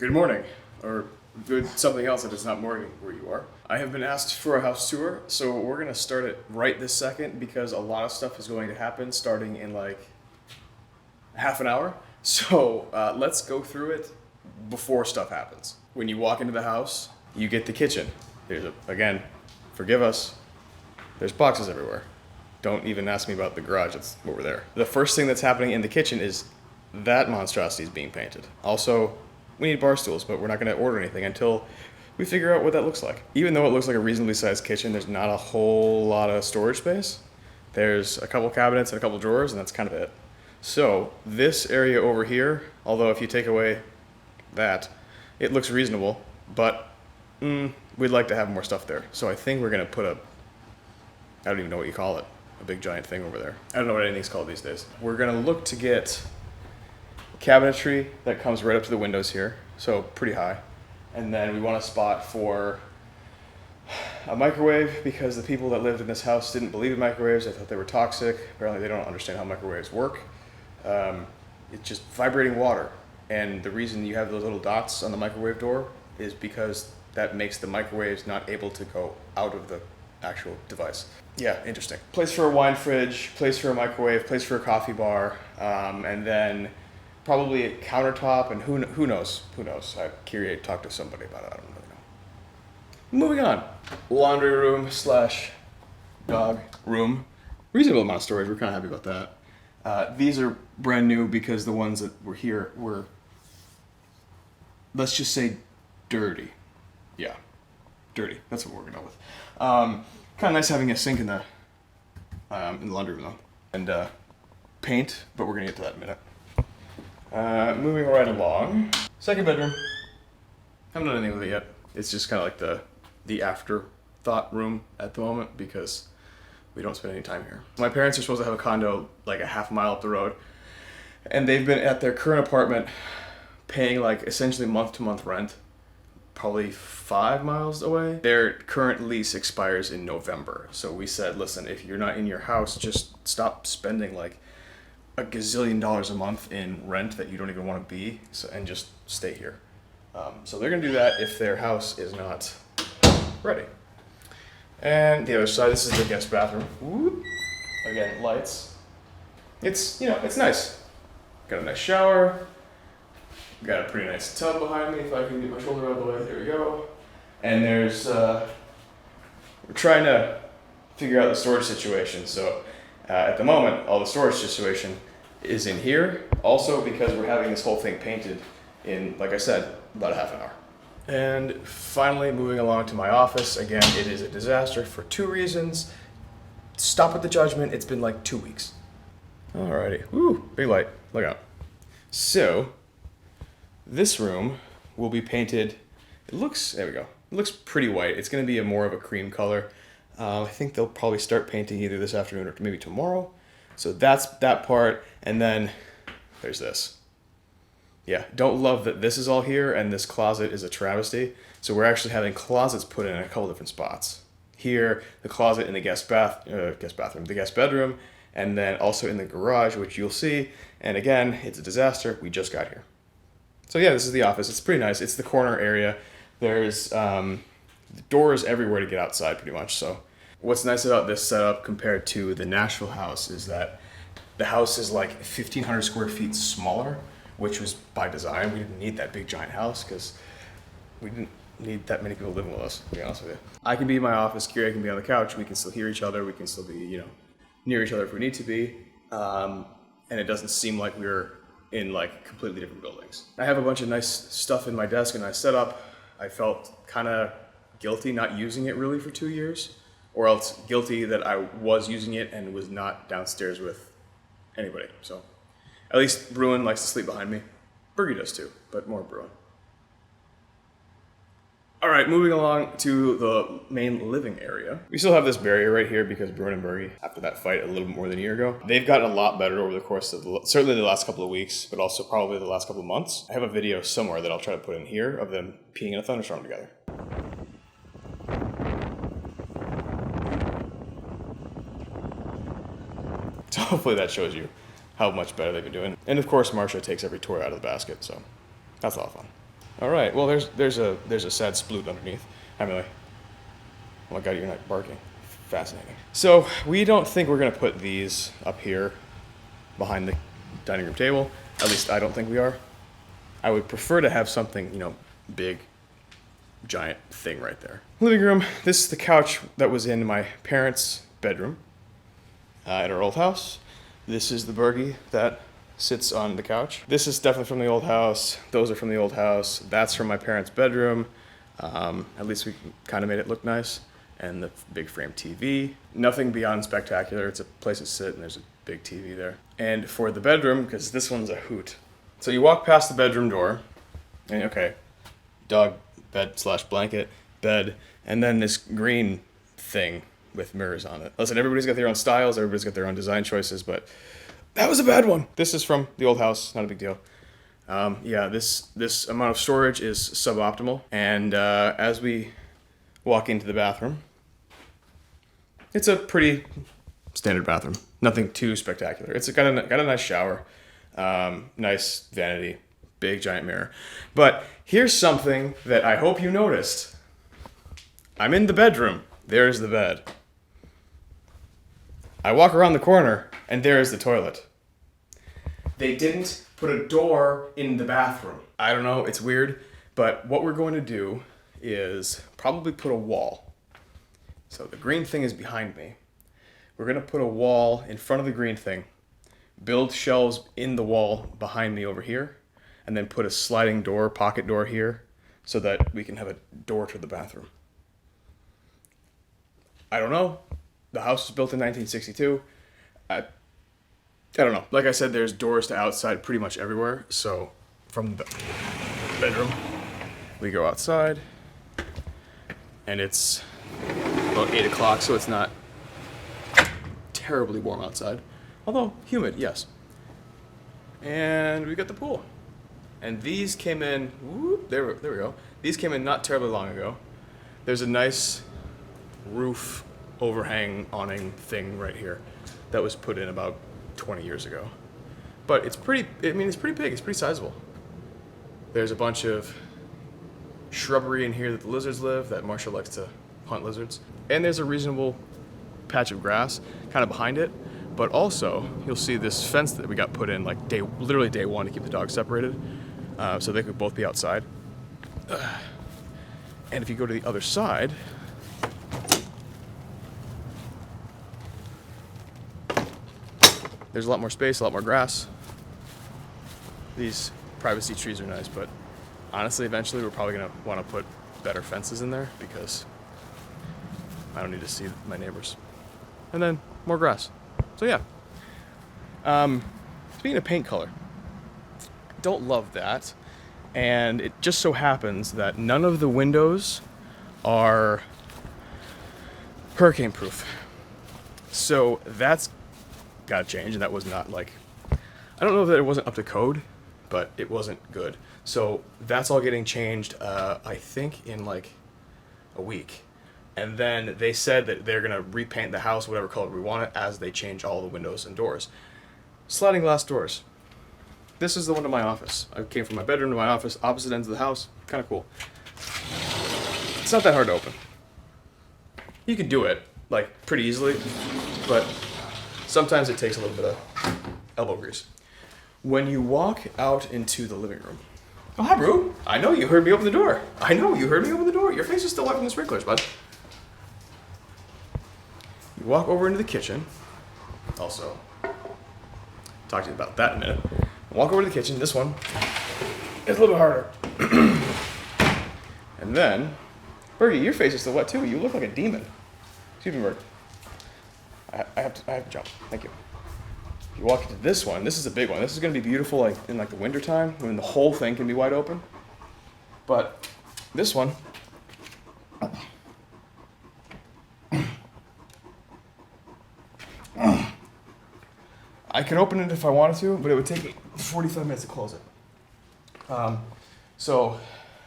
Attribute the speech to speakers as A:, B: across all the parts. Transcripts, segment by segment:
A: Good morning, or good something else if it's not morning where you are. I have been asked for a house tour, so we're gonna start it right this second because a lot of stuff is going to happen starting in like half an hour. So let's go through it before stuff happens. When you walk into the house, you get the kitchen. Again, forgive us, there's boxes everywhere. Don't even ask me about the garage, it's over there. The first thing that's happening in the kitchen is that monstrosity is being painted. Also, we need bar stools, but we're not gonna order anything until we figure out what that looks like. Even though it looks like a reasonably sized kitchen, there's not a whole lot of storage space. There's a couple cabinets and a couple drawers, and that's kind of it. So this area over here, although if you take away that, it looks reasonable, but we'd like to have more stuff there. So I think we're gonna put I don't even know what you call it, a big giant thing over there. I don't know what anything's called these days. We're gonna look to get cabinetry that comes right up to the windows here, so pretty high. And then we want a spot for a microwave because the people that lived in this house didn't believe in microwaves. They thought they were toxic. Apparently they don't understand how microwaves work. It's just vibrating water. And the reason you have those little dots on the microwave door is because that makes the microwaves not able to go out of the actual device. Yeah, interesting. Place for a wine fridge, place for a microwave, place for a coffee bar, and then probably a countertop, and who knows? I'm curious to talk to somebody about it. I don't really know. Moving on. Laundry room / dog room. Reasonable amount of storage. We're kind of happy about that. These are brand new because the ones that were here were, let's just say, dirty. Yeah, dirty. That's what we're going to go with. Kind of nice having a sink in the laundry room though, and paint. But we're going to get to that in a minute. Moving right along. Second bedroom. Haven't done anything with it yet. It's just kind of like the afterthought room at the moment because we don't spend any time here. My parents are supposed to have a condo like a half mile up the road, and they've been at their current apartment paying like essentially month-to-month rent, probably 5 miles away. Their current lease expires in November. So we said, listen, if you're not in your house, just stop spending like a gazillion dollars a month in rent that you don't even want to be, and just stay here. So they're gonna do that if their house is not ready. And the other side, this is the guest bathroom. Whoop. Again, lights. It's nice. Got a nice shower. Got a pretty nice tub behind me if I can get my shoulder out of the way. There we go. And there's we're trying to figure out the storage situation. So at the moment, all the storage situation is in here. Also because we're having this whole thing painted in, like I said, about a half an hour. And finally, moving along to my office. Again, it is a disaster for 2 reasons. Stop with the judgment. It's been like 2 weeks. Alrighty. Woo, big light. Look out. So this room will be painted. There we go. It looks pretty white. It's going to be more of a cream color. I think they'll probably start painting either this afternoon or maybe tomorrow. So that's that part. And then there's this. Yeah, don't love that this is all here and this closet is a travesty. So we're actually having closets put in a couple different spots. Here, the closet in the guest bedroom, and then also in the garage, which you'll see. And again, it's a disaster. We just got here. So yeah, this is the office. It's pretty nice. It's the corner area. There's doors everywhere to get outside pretty much. So what's nice about this setup compared to the Nashville house is that the house is like 1,500 square feet smaller, which was by design. We didn't need that big giant house because we didn't need that many people living with us, to be honest with you. I can be in my office, Kira can be on the couch, we can still hear each other, we can still be, near each other if we need to be. And it doesn't seem like we're in like completely different buildings. I have a bunch of nice stuff in my desk and I set up. I felt kind of guilty not using it really for 2 years, or else guilty that I was using it and was not downstairs with anybody. So at least Bruin likes to sleep behind me. Bergie does too, but more Bruin. All right, moving along to the main living area. We still have this barrier right here because Bruin and Bergie, after that fight a little bit more than a year ago, they've gotten a lot better over the course of certainly the last couple of weeks, but also probably the last couple of months. I have a video somewhere that I'll try to put in here of them peeing in a thunderstorm together. So hopefully that shows you how much better they've been doing. And of course, Marcia takes every toy out of the basket, so that's a lot of fun. All right. Well, there's a sad sploot underneath. Hi, Millie. Oh my God, you're not barking. Fascinating. So we don't think we're gonna put these up here behind the dining room table. At least I don't think we are. I would prefer to have something, you know, big, giant thing right there. Living room. This is the couch that was in my parents' bedroom at our old house. This is the Bergie that sits on the couch. This is definitely from the old house. Those are from the old house. That's from my parents' bedroom. At least we kind of made it look nice. And the big frame TV. Nothing beyond spectacular. It's a place to sit and there's a big TV there. And for the bedroom, because this one's a hoot. So you walk past the bedroom door, and okay, dog bed / blanket, bed, and then this green thing with mirrors on it. Listen, everybody's got their own styles, everybody's got their own design choices, but that was a bad one. This is from the old house, not a big deal. Yeah, this amount of storage is suboptimal, and as we walk into the bathroom, it's a pretty standard bathroom. Nothing too spectacular. It's got a nice shower, nice vanity, big giant mirror. But here's something that I hope you noticed. I'm in the bedroom. There's the bed. I walk around the corner, and there is the toilet. They didn't put a door in the bathroom. I don't know, it's weird, but what we're going to do is probably put a wall. So the green thing is behind me. We're gonna put a wall in front of the green thing, build shelves in the wall behind me over here, and then put a sliding door, pocket door here, so that we can have a door to the bathroom. I don't know. The house was built in 1962. I don't know. Like I said, there's doors to outside pretty much everywhere. So from the bedroom, we go outside, and it's about 8 o'clock, so it's not terribly warm outside. Although humid, yes. And we got the pool. And these came in, whoop, there we go. These came in not terribly long ago. There's a nice roof overhang awning thing right here that was put in about 20 years ago. But it's pretty, it's pretty big, it's pretty sizable. There's a bunch of shrubbery in here that the lizards live, that Marshall likes to hunt lizards. And there's a reasonable patch of grass kind of behind it. But also, you'll see this fence that we got put in like literally day one to keep the dogs separated, so they could both be outside. And if you go to the other side, there's a lot more space, a lot more grass. These privacy trees are nice, but honestly, eventually we're probably gonna want to put better fences in there because I don't need to see my neighbors. And then more grass. So yeah. Speaking of paint color, don't love that. And it just so happens that none of the windows are hurricane proof. So that's gotta change, and that was not like, I don't know that it wasn't up to code, but it wasn't good. So that's all getting changed, I think in like a week. And then they said that they're gonna repaint the house whatever color we want it as they change all the windows and doors. Sliding glass doors. This is the one to my office. I came from my bedroom to my office, opposite ends of the house. Kind of cool. It's not that hard to open. You can do it, like, pretty easily, but sometimes it takes a little bit of elbow grease. When you walk out into the living room. Oh, hi, Brew. I know you heard me open the door. I know you heard me open the door. Your face is still wet from the sprinklers, bud. You walk over into the kitchen. Also, talk to you about that in a minute. Walk over to the kitchen. This one is a little bit harder. And then, Bergie, your face is still wet too. You look like a demon. Excuse me, Berg. I have to jump. Thank you. You walk into this one. This is a big one. This is going to be beautiful, like in like the winter time when the whole thing can be wide open. But this one, I could open it if I wanted to, but it would take me 45 minutes to close it. So,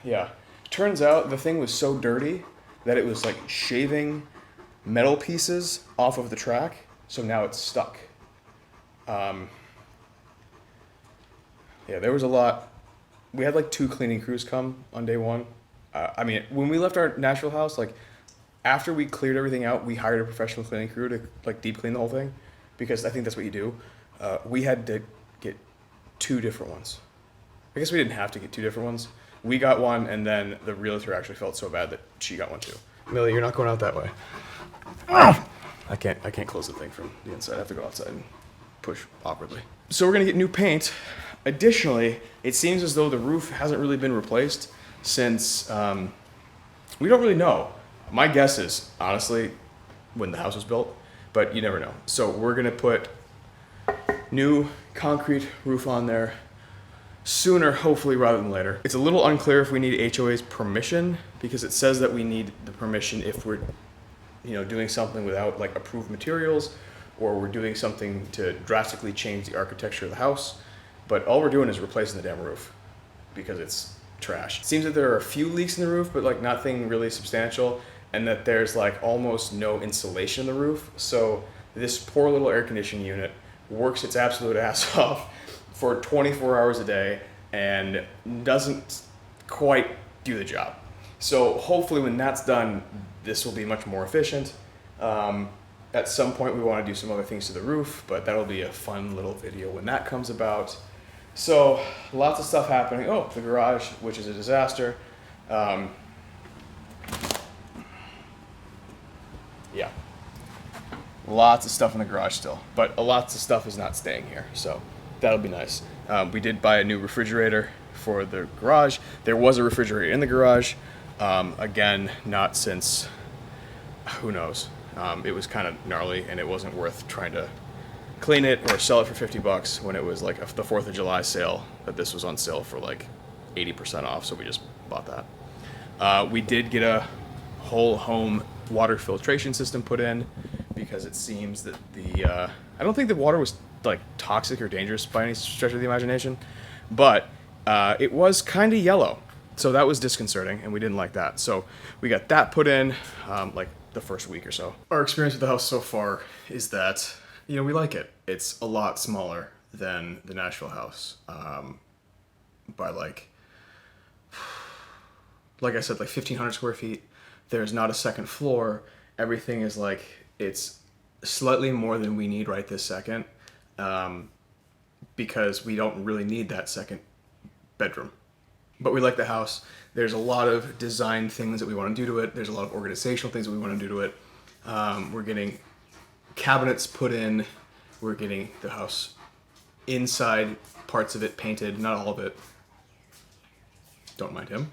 A: yeah. Turns out the thing was so dirty that it was like shaving metal pieces off of the track, so now it's stuck. Yeah, there was a lot we had like 2 cleaning crews come on day 1. I mean, when we left our Nashville house, like after we cleared everything out, we hired a professional cleaning crew to like deep clean the whole thing, because I think that's what you do. We had to get 2 different ones. I guess we didn't have to get 2 different ones. We got one, and then the realtor actually felt so bad that she got one too. Millie, you're not going out that way. I can't close the thing from the inside. I have to go outside and push awkwardly. So we're gonna get new paint. Additionally, it seems as though the roof hasn't really been replaced since, we don't really know. My guess is, honestly, when the house was built, but you never know. So we're gonna put new concrete roof on there sooner, hopefully, rather than later. It's a little unclear if we need HOA's permission, because it says that we need the permission if we're, doing something without like approved materials, or we're doing something to drastically change the architecture of the house. But all we're doing is replacing the damn roof because it's trash. It seems that there are a few leaks in the roof, but like nothing really substantial, and that there's like almost no insulation in the roof. So this poor little air conditioning unit works its absolute ass off for 24 hours a day and doesn't quite do the job. So hopefully when that's done, this will be much more efficient. At some point we want to do some other things to the roof, but that'll be a fun little video when that comes about. So lots of stuff happening. Oh, the garage, which is a disaster. Yeah, lots of stuff in the garage still, but lots of stuff is not staying here, so that'll be nice. We did buy a new refrigerator for the garage. There was a refrigerator in the garage. Again, not since, who knows. It was kind of gnarly, and it wasn't worth trying to clean it or sell it for $50 when it was like the 4th of July sale, that this was on sale for like 80% off, so we just bought that. We did get a whole home water filtration system put in, because it seems that I don't think the water was like toxic or dangerous by any stretch of the imagination, but it was kind of yellow, so that was disconcerting, and we didn't like that. So we got that put in like the first week or so. Our experience with the house so far is that, we like it. It's a lot smaller than the Nashville house, by like I said, like 1,500 square feet. There's not a second floor. Everything is like, it's slightly more than we need right this second, because we don't really need that second bedroom. But we like the house. There's a lot of design things that we want to do to it. There's a lot of organizational things that we want to do to it. We're getting cabinets put in. We're getting the house inside, parts of it painted, not all of it. Don't mind him.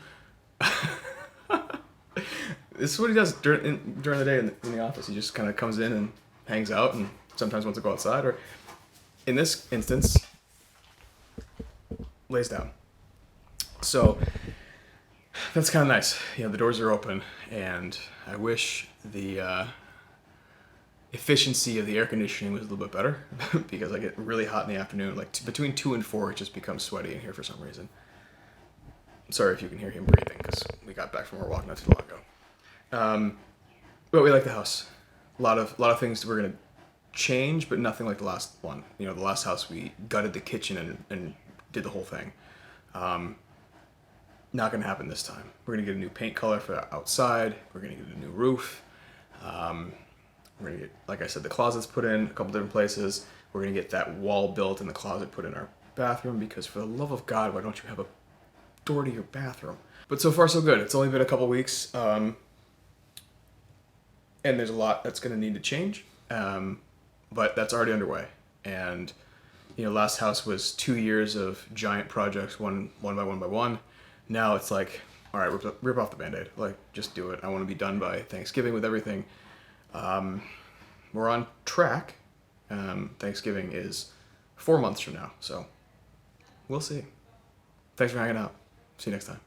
A: This is what he does during the day in the office. He just kind of comes in and hangs out, and sometimes wants to go outside, or in this instance, lays down. So that's kind of nice. The doors are open, and I wish the efficiency of the air conditioning was a little bit better, because I get really hot in the afternoon. Like between 2 and 4, it just becomes sweaty in here for some reason. Sorry if you can hear him breathing, because we got back from our walk not too long ago. But we like the house. A lot of things we're gonna change, but nothing like the last one. The last house we gutted the kitchen and did the whole thing. Not gonna happen this time. We're gonna get a new paint color for the outside. We're gonna get a new roof. We're gonna get, like I said, the closets put in a couple different places. We're gonna get that wall built and the closet put in our bathroom, because for the love of God, why don't you have a door to your bathroom? But so far so good. It's only been a couple weeks, and there's a lot that's gonna need to change, but that's already underway. And last house was 2 years of giant projects, one by one. Now it's like, all right, rip off the Band-Aid. Like, just do it. I want to be done by Thanksgiving with everything. We're on track. Thanksgiving is 4 months from now, so we'll see. Thanks for hanging out. See you next time.